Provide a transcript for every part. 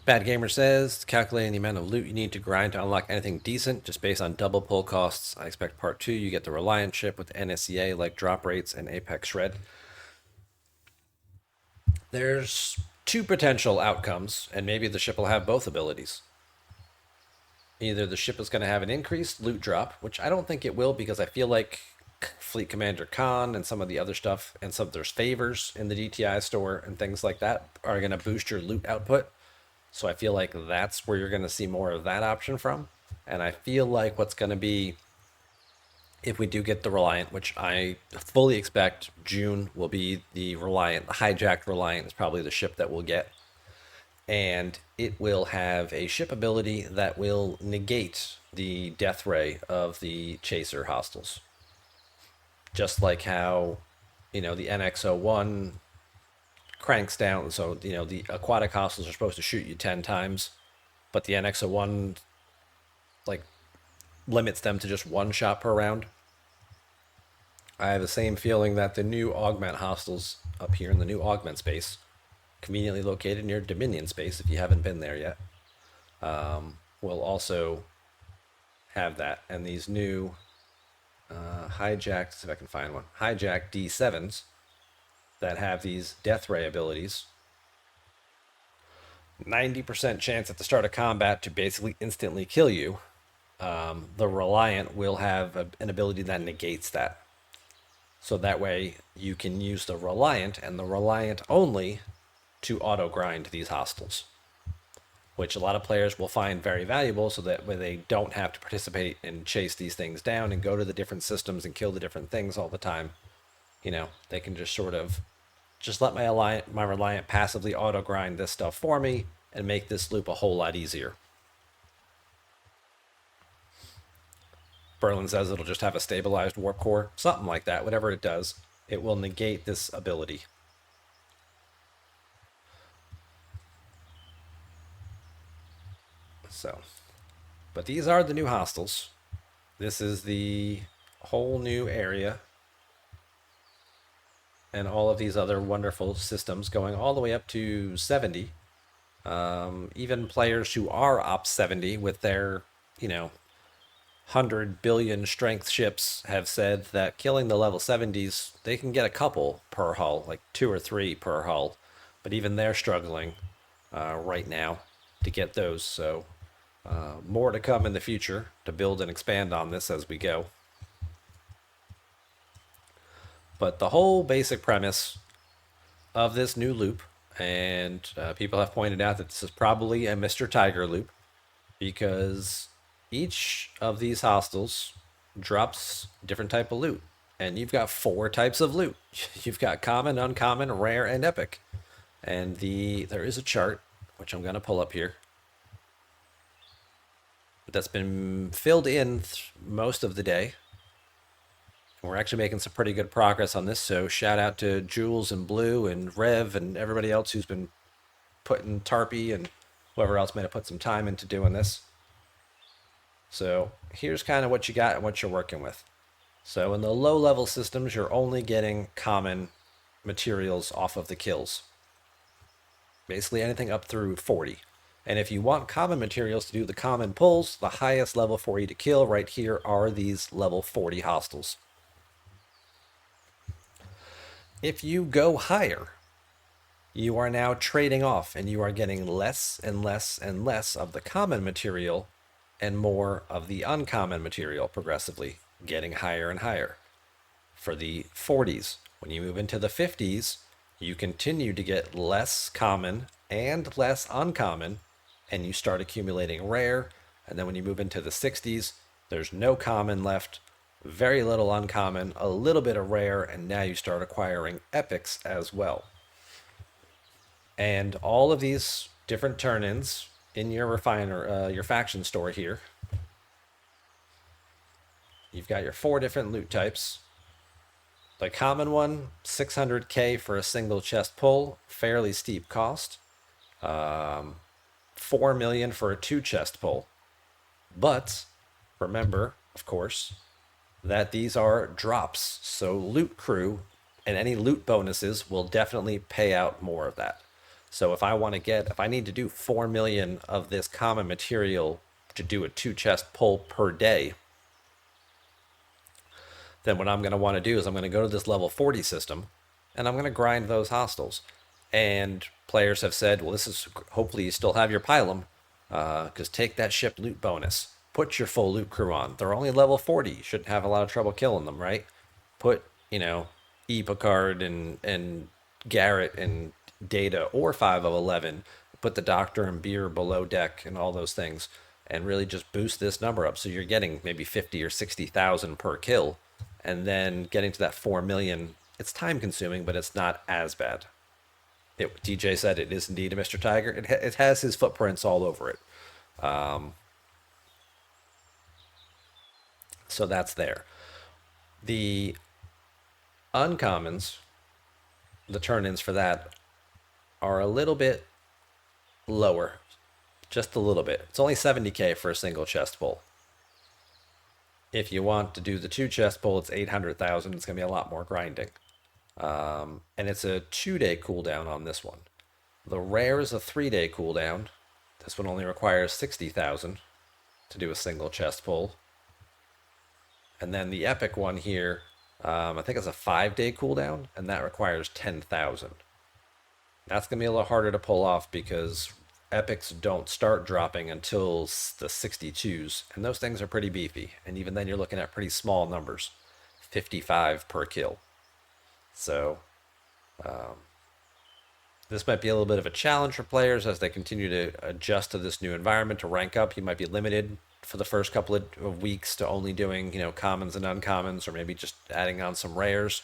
Bad Gamer says, calculating the amount of loot you need to grind to unlock anything decent, just based on double pull costs. I expect part 2, you get the Reliant ship with NSEA like drop rates and Apex Shred. There's two potential outcomes, and maybe the ship will have both abilities. Either the ship is going to have an increased loot drop, which I don't think it will because I feel like Fleet Commander Khan and some of the other stuff and some of there's favors in the DTI store and things like that are going to boost your loot output. So I feel like that's where you're going to see more of that option from. And I feel like what's going to be, if we do get the Reliant, which I fully expect June will be the Reliant, the hijacked Reliant is probably the ship that we'll get. And it will have a ship ability that will negate the death ray of the chaser hostiles. Just like how, the NX-01 cranks down. So, the aquatic hostiles are supposed to shoot you 10 times, but the NX-01 like limits them to just one shot per round. I have the same feeling that the new Augment hostiles up here in the new Augment space, conveniently located near Dominion space if you haven't been there yet, will also have that. And these new hijacked, see if I can find one, hijacked D7s that have these death ray abilities. 90% chance at the start of combat to basically instantly kill you. The Reliant will have an ability that negates that. So that way you can use the Reliant and the Reliant only to auto grind these hostiles, which a lot of players will find very valuable so that way they don't have to participate and chase these things down and go to the different systems and kill the different things all the time. They can just sort of just let my Reliant passively auto grind this stuff for me and make this loop a whole lot easier. Berlin says it'll just have a stabilized warp core, something like that. Whatever it does, it will negate this ability. So, but these are the new hostiles. This is the whole new area and all of these other wonderful systems going all the way up to 70. Even players who are op 70 with their, 100 billion strength ships have said that killing the level 70s, they can get a couple per hull, like 2 or 3 per hull. But even they're struggling right now to get those. So more to come in the future to build and expand on this as we go. But the whole basic premise of this new loop, and people have pointed out that this is probably a Mr. Tiger loop, because each of these hostiles drops different type of loot. And you've got 4 types of loot. You've got common, uncommon, rare, and epic. And there is a chart, which I'm going to pull up here, that's been filled in most of the day. And we're actually making some pretty good progress on this, so shout out to Jules and Blue and Rev and everybody else who's been putting Tarpy and whoever else may have put some time into doing this. So here's kind of what you got and what you're working with. So in the low level systems, you're only getting common materials off of the kills. Basically anything up through 40. And if you want common materials to do the common pulls, the highest level for you to kill right here are these level 40 hostiles. If you go higher, you are now trading off and you are getting less and less and less of the common material and more of the uncommon material, progressively getting higher and higher. For the 40s, when you move into the 50s, you continue to get less common and less uncommon, and you start accumulating rare. And then when you move into the 60s, there's no common left, very little uncommon, a little bit of rare, and now you start acquiring epics as well. And all of these different turn-ins in your your faction store here, you've got your 4 different loot types. The common one, 600k for a single chest pull, fairly steep cost. 4 million for a 2 chest pull. But remember, of course, that these are drops. So loot crew and any loot bonuses will definitely pay out more of that. So if I need to do 4 million of this common material to do a 2 chest pull per day, then what I'm going to want to do is I'm going to go to this level 40 system and I'm going to grind those hostiles. And players have said, well, this is hopefully you still have your pylum, because take that ship loot bonus. Put your full loot crew on. They're only level 40. You shouldn't have a lot of trouble killing them, right? Put, E. Picard and Garrett and Data or 5 of 11. Put the Doctor and Beer below deck and all those things. And really just boost this number up. So you're getting maybe 50 or 60,000 per kill. And then getting to that 4 million, it's time consuming, but it's not as bad. DJ said it is indeed a Mr. Tiger. It has his footprints all over it. So that's there. The uncommons, the turn-ins for that, are a little bit lower. Just a little bit. It's only 70k for a single chest pull. If you want to do the 2 chest pull, it's 800,000. It's going to be a lot more grinding. And it's a 2-day cooldown on this one. The rare is a 3-day cooldown. This one only requires 60,000 to do a single chest pull. And then the epic one here, I think it's a 5-day cooldown, and that requires 10,000. That's going to be a little harder to pull off because epics don't start dropping until the 62s, and those things are pretty beefy. And even then, you're looking at pretty small numbers, 55 per kill. So this might be a little bit of a challenge for players as they continue to adjust to this new environment to rank up. You might be limited for the first couple of weeks to only doing, commons and uncommons, or maybe just adding on some rares.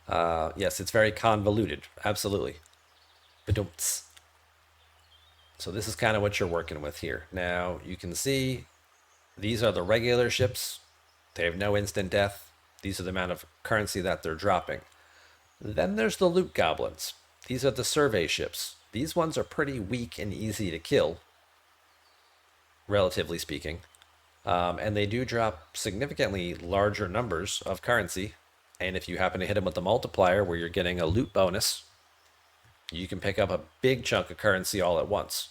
Yes, it's very convoluted. Absolutely. Badumts. So this is kind of what you're working with here. Now, you can see these are the regular ships. They have no instant death. These are the amount of currency that they're dropping. Then there's the loot goblins. These are the survey ships. These ones are pretty weak and easy to kill, relatively speaking. And they do drop significantly larger numbers of currency. And if you happen to hit them with the multiplier where you're getting a loot bonus, you can pick up a big chunk of currency all at once.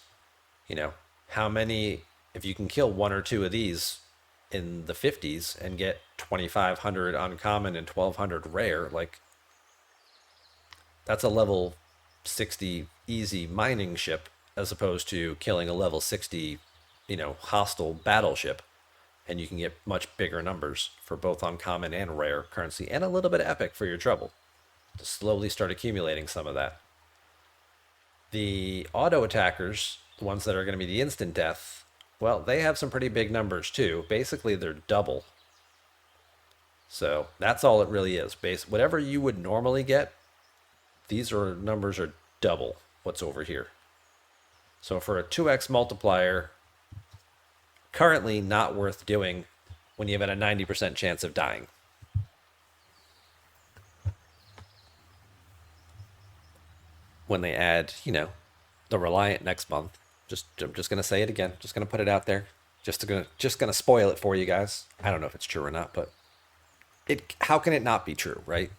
How many, if you can kill 1 or 2 of these in the 50s and get 2,500 uncommon and 1,200 rare, that's a level 60 easy mining ship as opposed to killing a level 60, hostile battleship. And you can get much bigger numbers for both uncommon and rare currency and a little bit of epic for your trouble to slowly start accumulating some of that. The auto attackers, the ones that are going to be the instant death, well, they have some pretty big numbers too. Basically, they're double. So that's all it really is. Whatever you would normally get, these numbers are double what's over here. So for a 2x multiplier, currently not worth doing when you have a 90% chance of dying. When they add, the Reliant next month, I'm just gonna say it again. Just gonna put it out there. Just gonna spoil it for you guys. I don't know if it's true or not, but how can it not be true, right?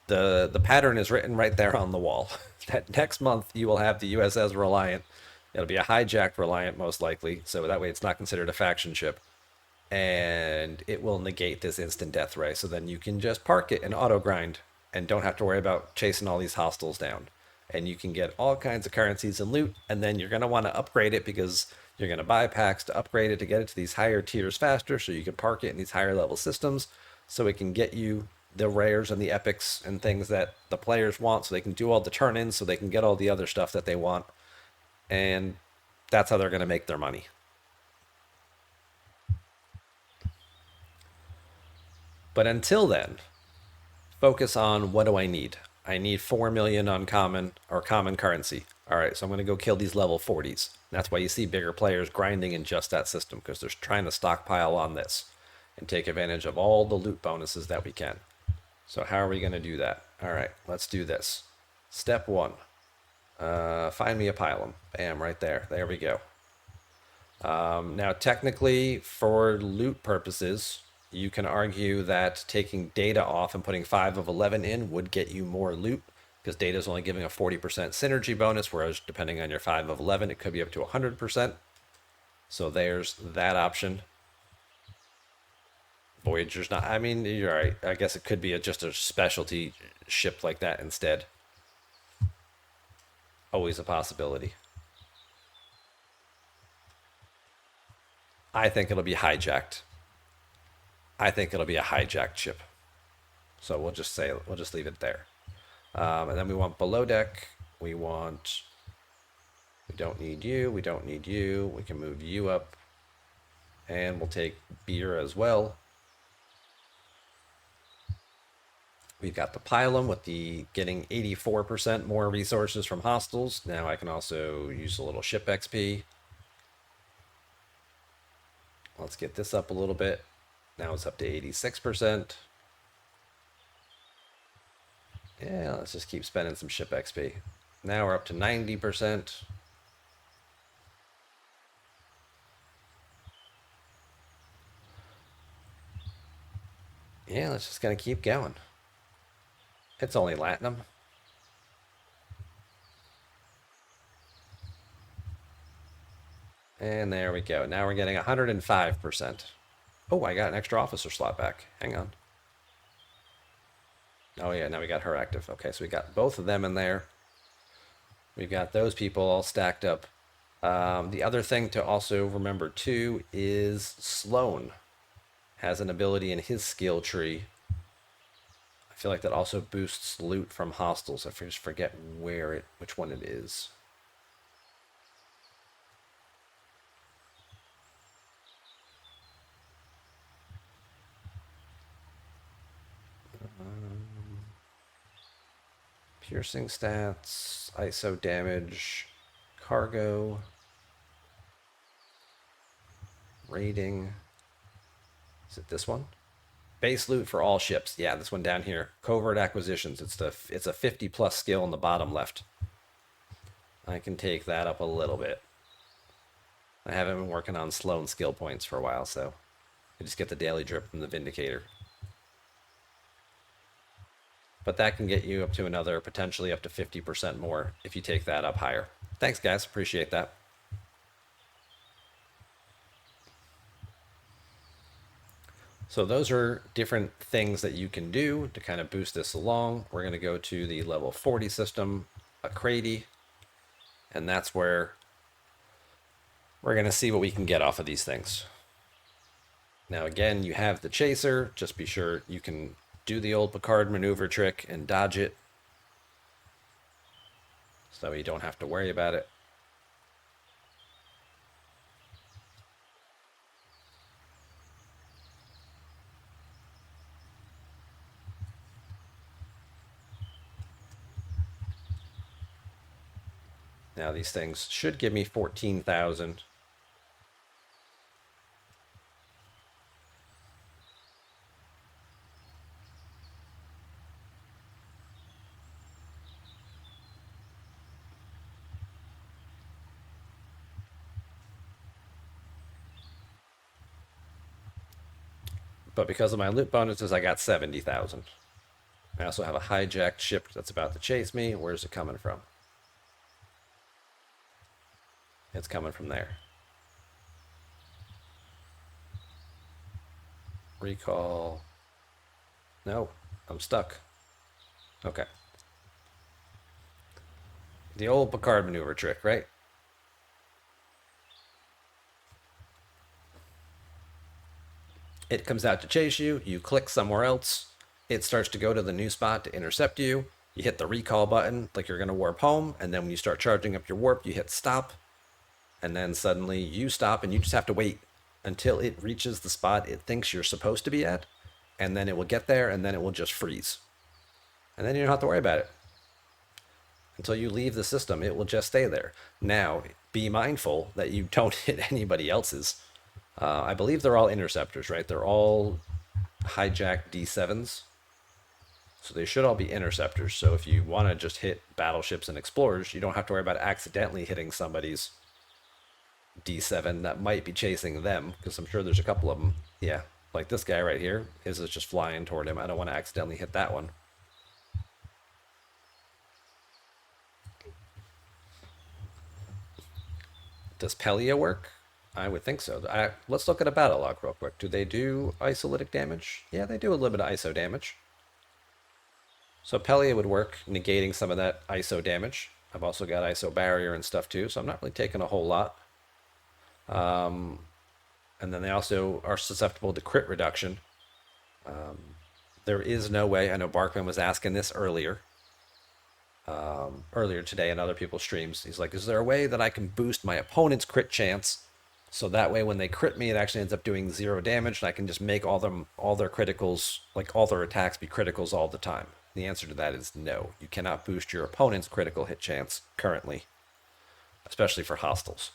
The pattern is written right there on the wall. That next month you will have the USS Reliant. It'll be a hijacked Reliant most likely, so that way it's not considered a faction ship. And it will negate this instant death ray, so then you can just park it and auto grind and don't have to worry about chasing all these hostiles down. And you can get all kinds of currencies and loot, and then you're going to want to upgrade it because you're going to buy packs to upgrade it to get it to these higher tiers faster, so you can park it in these higher level systems so it can get you the rares and the epics and things that the players want, so they can do all the turn-ins, so they can get all the other stuff that they want. And that's how they're going to make their money. But until then, focus on what do I need? I need 4 million uncommon or common currency. All right, so I'm going to go kill these level 40s. That's why you see bigger players grinding in just that system, because they're trying to stockpile on this and take advantage of all the loot bonuses that we can. So how are we going to do that? All right, let's do this. Step 1. Find me a pylum. Bam, right there. There we go. Now, technically, for loot purposes, you can argue that taking data off and putting 5 of 11 in would get you more loot, because data is only giving a 40% synergy bonus, whereas depending on your 5 of 11, it could be up to 100%. So there's that option. Voyager's not, I mean, you're right. I guess it could be just a specialty ship like that instead. Always a possibility. I think it'll be hijacked. I think it'll be a hijacked ship. So we'll just leave it there. And then we want below deck. We don't need you. We don't need you. We can move you up. And we'll take beer as well. We've got the pylon with the getting 84% more resources from hostiles. Now I can also use a little ship XP. Let's get this up a little bit. Now it's up to 86%. Yeah, let's just keep spending some ship XP. Now we're up to 90%. Yeah, let's just gonna keep going. It's only Latinum. And there we go. Now we're getting 105%. Oh, I got an extra officer slot back. Hang on. Oh yeah, now we got her active. Okay, so we got both of them in there. We've got those people all stacked up. The other thing to also remember too is Sloan has an ability in his skill tree. I feel like that also boosts loot from hostiles. I just forget which one it is. Piercing stats, ISO damage, cargo, rating. Is it this one? Base loot for all ships. Yeah, this one down here. Covert acquisitions. It's a 50 plus skill in the bottom left. I can take that up a little bit. I haven't been working on Sloan skill points for a while, so I just get the daily drip from the Vindicator. But that can get you up to another, potentially up to 50% more if you take that up higher. Thanks, guys. Appreciate that. So those are different things that you can do to kind of boost this along. We're going to go to the level 40 system, a Crady, and that's where we're going to see what we can get off of these things. Now, again, you have the Chaser. Just be sure you can do the old Picard maneuver trick and dodge it, so you don't have to worry about it. Now these things should give me 14,000. But because of my loot bonuses, I got 70,000. I also have a hijacked ship that's about to chase me. Where's it coming from? It's coming from there. Recall. No, I'm stuck. Okay. The old Picard maneuver trick, right? It comes out to chase you. You click somewhere else. It starts to go to the new spot to intercept you. You hit the recall button like you're going to warp home. And then when you start charging up your warp, you hit stop. And then suddenly you stop and you just have to wait until it reaches the spot it thinks you're supposed to be at. And then it will get there and then it will just freeze. And then you don't have to worry about it. Until you leave the system, it will just stay there. Now, be mindful that you don't hit anybody else's. I believe they're all interceptors, right? They're all hijacked D7s. So they should all be interceptors. So if you want to just hit battleships and explorers, you don't have to worry about accidentally hitting somebody's D7 that might be chasing them, because I'm sure there's a couple of them. Yeah, like this guy right here. His is just flying toward him. I don't want to accidentally hit that one. Does Pelia work? I would think so. Let's look at a battle log real quick. Do they do isolytic damage? Yeah, they do a little bit of ISO damage. So Pelia would work, negating some of that ISO damage. I've also got ISO barrier and stuff too, so I'm not really taking a whole lot. And then they also are susceptible to crit reduction. There is no way, I know Barkman was asking this earlier today in other people's streams. He's like, is there a way that I can boost my opponent's crit chance so that way when they crit me, it actually ends up doing 0 damage and I can just make all their criticals, like all their attacks be criticals all the time? The answer to that is no. You cannot boost your opponent's critical hit chance currently, especially for hostiles.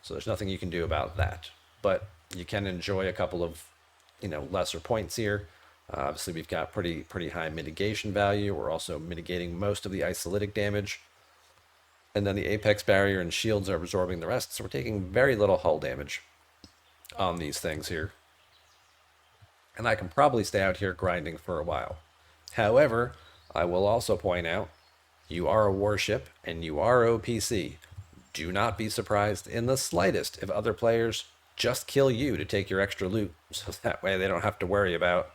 So there's nothing you can do about that. But you can enjoy a couple of, lesser points here. Obviously, we've got pretty high mitigation value. We're also mitigating most of the isolytic damage. And then the apex barrier and shields are absorbing the rest. So we're taking very little hull damage on these things here. And I can probably stay out here grinding for a while. However, I will also point out, you are a warship and you are OPC. Do not be surprised in the slightest if other players just kill you to take your extra loot. So that way they don't have to worry about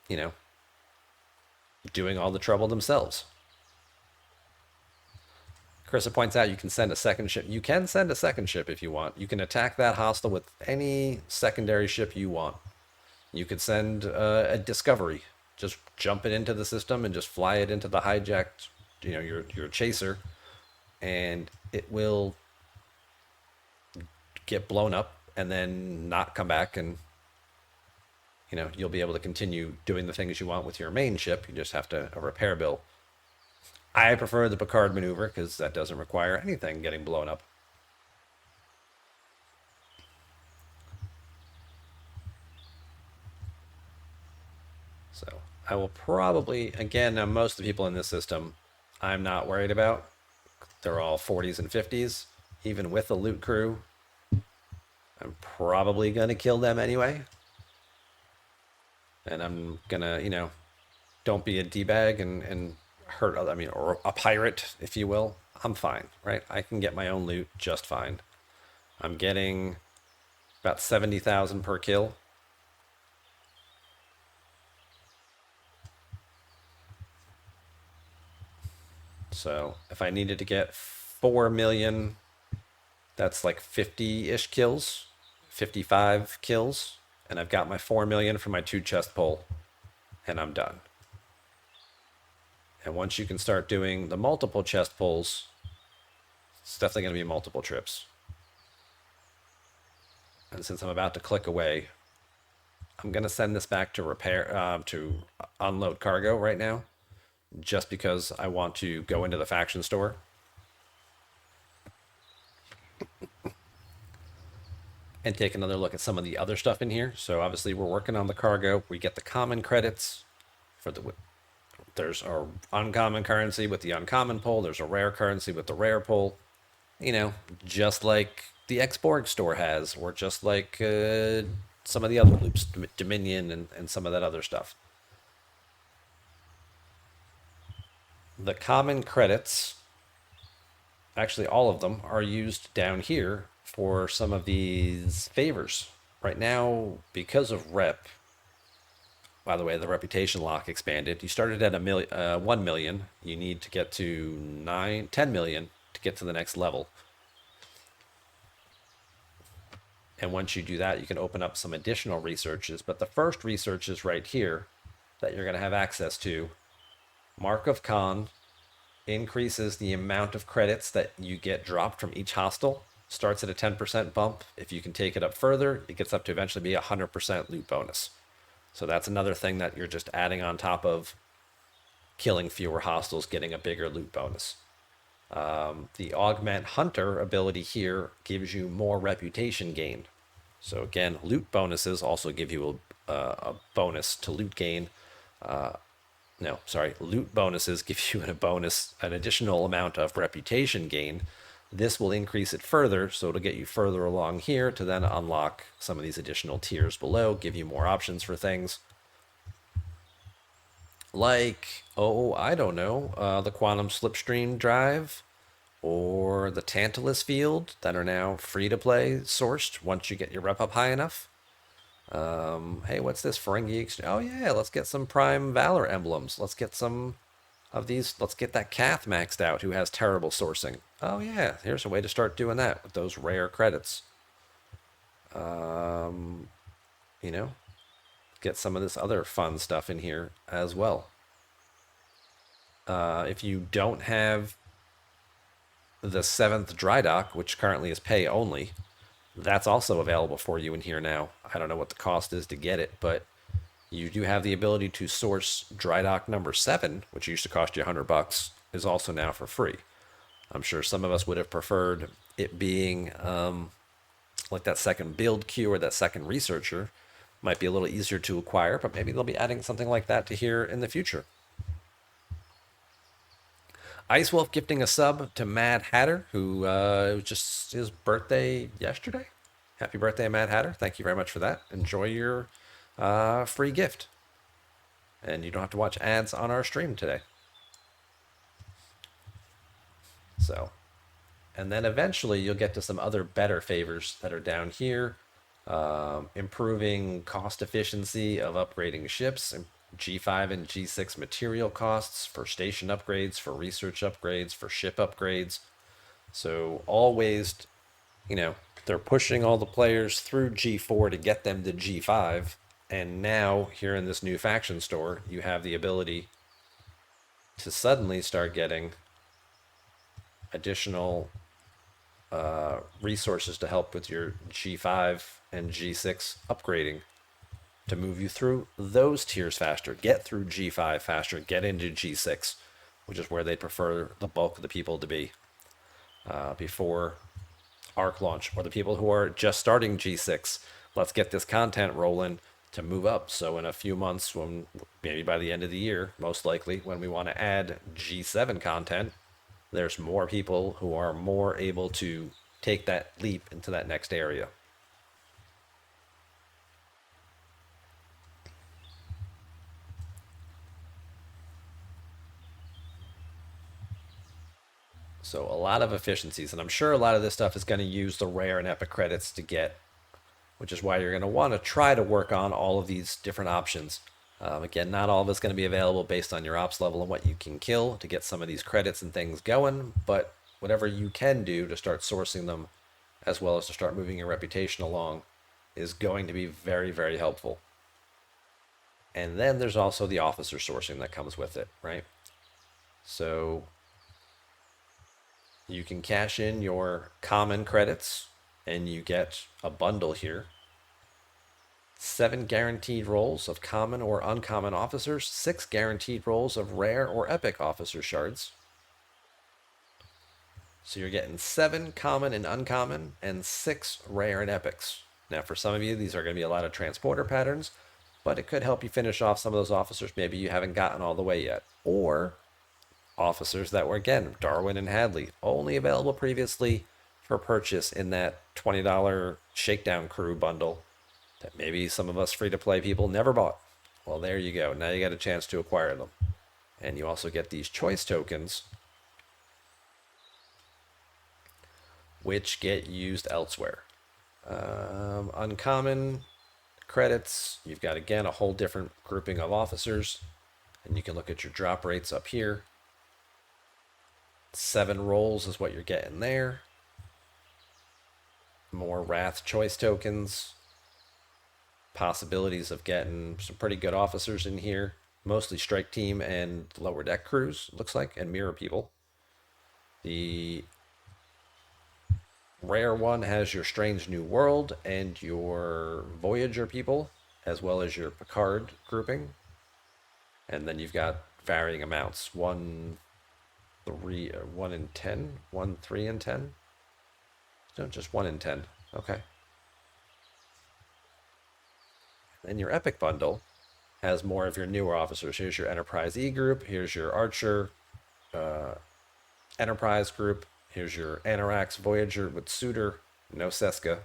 you know, doing all the trouble themselves. Carissa points out you can send a second ship. You can send a second ship if you want. You can attack that hostile with any secondary ship you want. You could send a discovery. Just jump it into the system and just fly it into the hijacked, your chaser, and it will get blown up and then not come back, and you'll be able to continue doing the things you want with your main ship. You just have to a repair bill. I prefer the Picard maneuver because that doesn't require anything getting blown up. So I will probably, again, now most of the people in this system, I'm not worried about. They're all 40s and 50s. Even with the loot crew, I'm probably going to kill them anyway. And I'm going to, don't be a D-bag and hurt other, or a pirate, if you will. I'm fine, right? I can get my own loot just fine. I'm getting about 70,000 per kill. So if I needed to get 4 million, that's like 50-ish kills, 55 kills. And I've got my 4 million for my 2 chest pull, and I'm done. And once you can start doing the multiple chest pulls, it's definitely going to be multiple trips. And since I'm about to click away, I'm going to send this back to repair, to unload cargo right now, just because I want to go into the faction store. And take another look at some of the other stuff in here. So obviously we're working on the cargo. We get the common credits for there's our uncommon currency with the uncommon pull. There's a rare currency with the rare pull. Just like the Xborg store has, or just like some of the other loops, Dominion and some of that other stuff. The common credits, actually all of them, are used down here for some of these favors. Right now, because of rep, by the way, the reputation lock expanded. You started at 1 million. You need to get to 10 million to get to the next level. And once you do that, you can open up some additional researches. But the first research is right here that you're going to have access to. Mark of Khan increases the amount of credits that you get dropped from each hostile. Starts at a 10% bump. If you can take it up further, it gets up to eventually be a 100% loot bonus. So that's another thing that you're just adding on top of killing fewer hostiles, getting a bigger loot bonus. The Augment Hunter ability here gives you more reputation gain. So again, loot bonuses also give you a bonus to loot gain. Loot bonuses give you an additional amount of reputation gain. This will increase it further, so it'll get you further along here to then unlock some of these additional tiers below, give you more options for things. Like, I don't know, the quantum slipstream drive, or the Tantalus field that are now free to play sourced once you get your rep up high enough. Hey, what's this? Ferengi Exchange. Oh, yeah, let's get some Prime Valor emblems. Let's get some of these. Let's get that Cath maxed out who has terrible sourcing. Oh, yeah, here's a way to start doing that with those rare credits. You know, get some of this other fun stuff in here as well. If you don't have the 7th dry dock, which currently is pay only, that's also available for you in here now. I don't know what the cost is to get it, but you do have the ability to source dry dock number 7, which used to cost you $100, is also now for free. I'm sure some of us would have preferred it being like that second build queue or that second researcher. Might be a little easier to acquire, but maybe they'll be adding something like that to here in the future. Ice Wolf gifting a sub to Mad Hatter, who it was just his birthday yesterday. Happy birthday, Mad Hatter. Thank you very much for that. Enjoy your free gift. And you don't have to watch ads on our stream today. So, and then eventually you'll get to some other better favors that are down here. Improving cost efficiency of upgrading ships, G5 and G6 material costs for station upgrades, for research upgrades, for ship upgrades. So always, they're pushing all the players through G4 to get them to G5. And now here in this new faction store, you have the ability to suddenly start getting additional resources to help with your G5 and G6 upgrading to move you through those tiers faster, get through G5 faster, get into G6, which is where they prefer the bulk of the people to be before ARC launch, or the people who are just starting G6. Let's get this content rolling to move up. So in a few months, when maybe by the end of the year, most likely, when we want to add G7 content, there's more people who are more able to take that leap into that next area. So a lot of efficiencies, and I'm sure a lot of this stuff is going to use the rare and epic credits to get, which is why you're going to want to try to work on all of these different options. Again, not all of it's going to be available based on your ops level and what you can kill to get some of these credits and things going, but whatever you can do to start sourcing them, as well as to start moving your reputation along, is going to be very, very helpful. And then there's also the officer sourcing that comes with it, right? So you can cash in your common credits and you get a bundle here. 7 guaranteed rolls of common or uncommon officers, 6 guaranteed rolls of rare or epic officer shards. So you're getting 7 common and uncommon and 6 rare and epics. Now for some of you, these are going to be a lot of transporter patterns, but it could help you finish off some of those officers maybe you haven't gotten all the way yet. Or officers that were, again, Darwin and Hadley, only available previously for purchase in that $20 Shakedown Crew bundle that maybe some of us free-to-play people never bought. Well, there you go. Now you got a chance to acquire them. And you also get these choice tokens, which get used elsewhere. Uncommon credits, you've got, again, a whole different grouping of officers. And you can look at your drop rates up here. 7 rolls is what you're getting there. More Wrath choice tokens. Possibilities of getting some pretty good officers in here. Mostly strike team and lower deck crews, looks like, and mirror people. The rare one has your Strange New World and your Voyager people, as well as your Picard grouping. And then you've got varying amounts. 1 in 10, 1, 3 in 10. No, just 1 in 10. Okay. Then your Epic bundle has more of your newer officers. Here's your Enterprise E group. Here's your Archer Enterprise group. Here's your Anorax Voyager with Suitor, no Seska.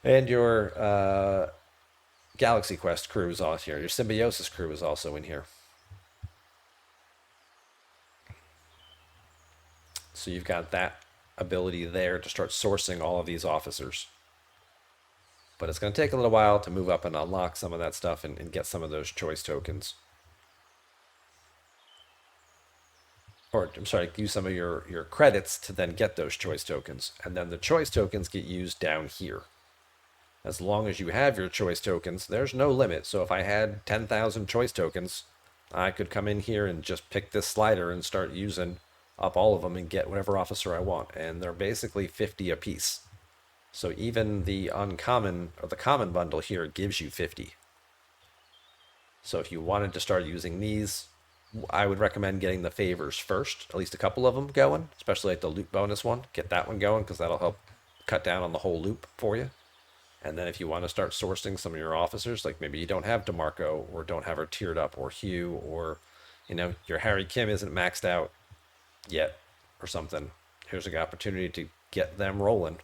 And your Galaxy Quest crew is all here. Your Symbiosis crew is also in here. So you've got that ability there to start sourcing all of these officers. But it's going to take a little while to move up and unlock some of that stuff and get some of those choice tokens. Or, I'm sorry, use some of your credits to then get those choice tokens. And then the choice tokens get used down here. As long as you have your choice tokens, there's no limit. So if I had 10,000 choice tokens, I could come in here and just pick this slider and start using up all of them and get whatever officer I want. And they're basically 50 apiece. So even the uncommon or the common bundle here gives you 50. So if you wanted to start using these, I would recommend getting the favors first, at least a couple of them going, especially like the loot bonus one. Get that one going because that'll help cut down on the whole loop for you. And then if you want to start sourcing some of your officers, like maybe you don't have DeMarco or don't have her tiered up or Hugh or, your Harry Kim isn't maxed out yet or something. Here's an opportunity to get them rolling.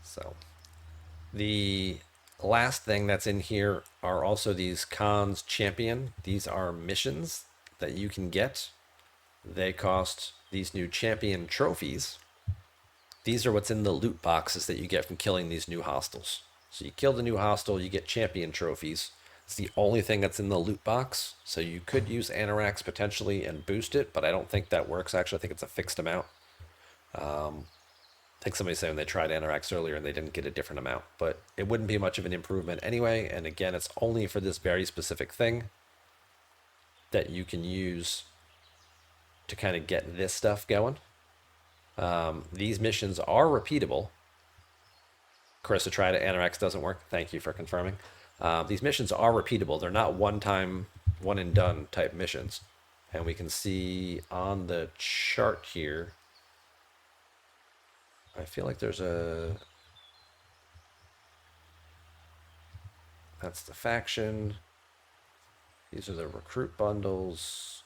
So the last thing that's in here are also these Khan's Champion. These are missions that you can get. They cost these new champion trophies. These are what's in the loot boxes that you get from killing these new hostiles. So you kill the new hostile, you get champion trophies. It's the only thing that's in the loot box. So you could use Anorax potentially and boost it, but I don't think that works actually. I think it's a fixed amount. I think somebody said when they tried Anorax earlier and they didn't get a different amount, but it wouldn't be much of an improvement anyway. And again, it's only for this very specific thing that you can use to kind of get this stuff going. These missions are repeatable. Carissa tried it. Anorax doesn't work. Thank you for confirming. These missions are repeatable. They're not one-time, one-and-done type missions. And we can see on the chart here, I feel like there's that's the faction. These are the recruit bundles.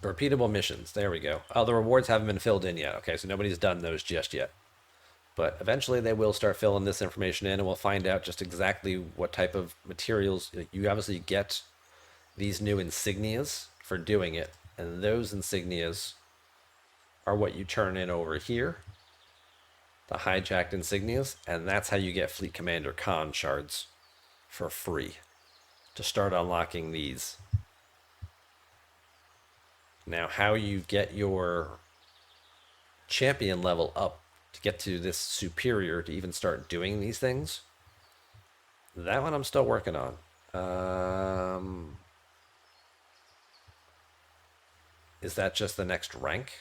Repeatable missions. There we go. Oh, the rewards haven't been filled in yet. Okay, so nobody's done those just yet. But eventually they will start filling this information in and we'll find out just exactly what type of materials. You obviously get these new insignias for doing it. And those insignias are what you turn in over here. The hijacked insignias. And that's how you get Fleet Commander Khan shards for free to start unlocking these. Now, how you get your champion level up to get to this superior to even start doing these things, that one I'm still working on. Is that just the next rank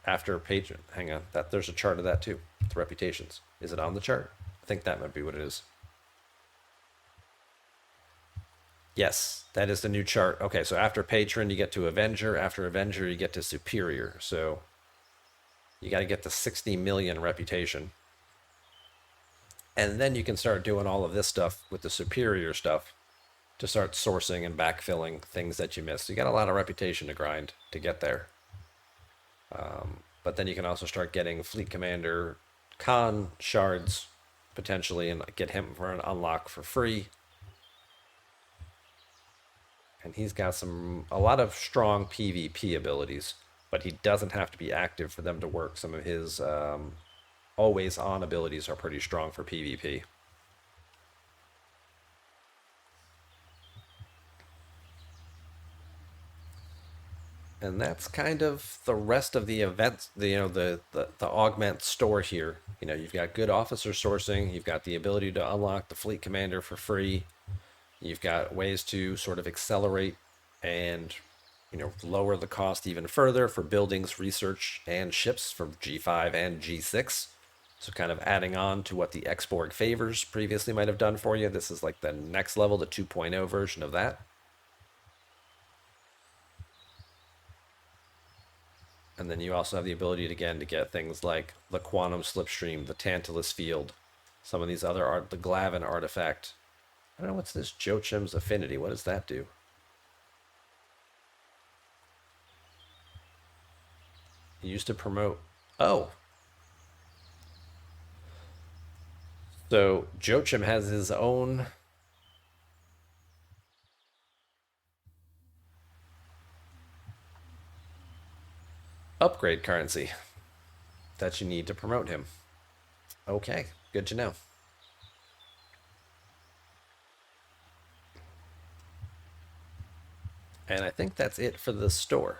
after patron? Hang on, there's a chart of that too. The reputations. Is it on the chart? I think that might be what it is. Yes, that is the new chart. Okay, so after patron, you get to Avenger. After Avenger, you get to Superior. So you got to get to 60 million reputation. And then you can start doing all of this stuff with the Superior stuff to start sourcing and backfilling things that you missed. You got a lot of reputation to grind to get there. But then you can also start getting Fleet Commander Khan shards potentially and get him for an unlock for free. And he's got a lot of strong PvP abilities, but he doesn't have to be active for them to work. Some of his always on abilities are pretty strong for PvP. And that's kind of the rest of the events, the Augment store here. You've got good officer sourcing, you've got the ability to unlock the Fleet Commander for free. You've got ways to sort of accelerate and, lower the cost even further for buildings, research, and ships from G5 and G6. So kind of adding on to what the Exborg favors previously might have done for you. This is like the next level, the 2.0 version of that. And then you also have the ability to, again, to get things like the Quantum Slipstream, the Tantalus Field, some of these other the Glavin artifact. I don't know, what's this Joachim's Affinity? What does that do? Used to promote. Oh, so Joachim has his own upgrade currency that you need to promote him. Okay, good to know. And I think that's it for the store.